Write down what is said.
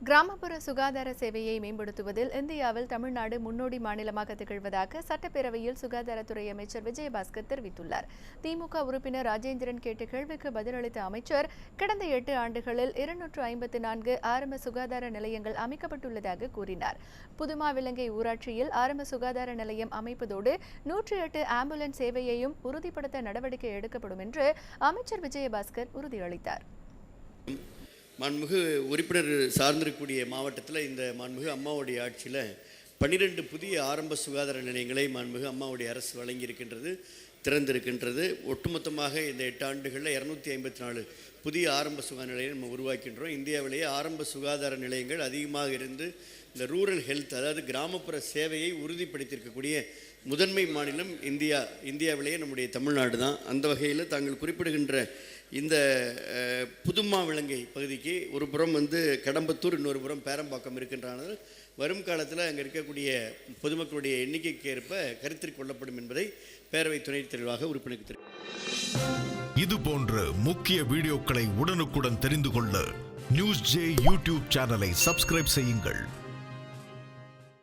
கிராமப்புற சுகாதார சேவையை மேம்படுத்துவதில் இந்தியாவில் தமிழ்நாடு முன்னோடி மாநிலமாக திகழ்வதாக சட்டப்பேரவையில் சுகாதாரத்துறை அமைச்சர் விஜயபாஸ்கர் தெரிவித்துள்ளார். திமுக உறுப்பினர் ராஜேந்திரன் கேட்ட கேள்விக்கு பதிலளித்த அமைச்சர், கடந்த 8 ஆண்டுகளில் 254 ஆரம்ப சுகாதார நிலையங்கள் அமைக்கப்பட்டுள்ளதாக கூறினார். புதுமாவிலங்கை ஊராட்சியில் ஆரம்ப சுகாதார நிலையம் அமைப்பதோடு 108 ஆம்புலன்ஸ் சேவையையும் உறுதிப்படுத்த நடவடிக்கை எடுக்கப்படும் என்று அமைச்சர் விஜயபாஸ்கர் உறுதியளித்தார். மாண்புமிகு உறுப்பினர் சார்ந்திருக்கக்கூடிய மாவட்டத்தில் இந்த மாண்புமிகு அம்மாவுடைய ஆட்சியில் 12 புதிய ஆரம்ப சுகாதார நிலையங்களை மாண்புமிகு அம்மாவுடைய அரசு வழங்கியிருக்கின்றது, திறந்திருக்கின்றது. ஒட்டுமொத்தமாக இந்த 8 ஆண்டுகளில் 254 புதிய ஆரம்ப சுகாதார நிலையம் நம்ம உருவாக்கின்றோம். இந்தியாவிலேயே ஆரம்ப சுகாதார நிலையங்கள் அதிகமாக இருந்து இந்த ரூரல் ஹெல்த், அதாவது கிராமப்புற சேவையை உறுதிப்படுத்தியிருக்கக்கூடிய முதன்மை மாநிலம் இந்தியாவிலேயே நம்முடைய தமிழ்நாடு தான். அந்த வகையில் தாங்கள் குறிப்பிடுகின்ற இந்த புதுமாவிலங்கை பகுதிக்கு ஒரு புறம் கடம்பத்தூர், இன்னொரு புறம் பேரம்பாக்கம் இருக்கின்றன. வரும் காலத்தில் அங்கே இருக்கக்கூடிய பொதுமக்களுடைய எண்ணிக்கைக்கு ஏற்ப கருத்தில் கொள்ளப்படும் என்பதை பேரவை துணைத் தலைவராக உறுப்பினருக்கு தெரிவித்தார். இது போன்ற முக்கிய வீடியோக்களை உடனுக்குடன் தெரிந்து கொள்ள NewsJ யூடியூப் சேனலை சப்ஸ்கிரைப் செய்யுங்கள்.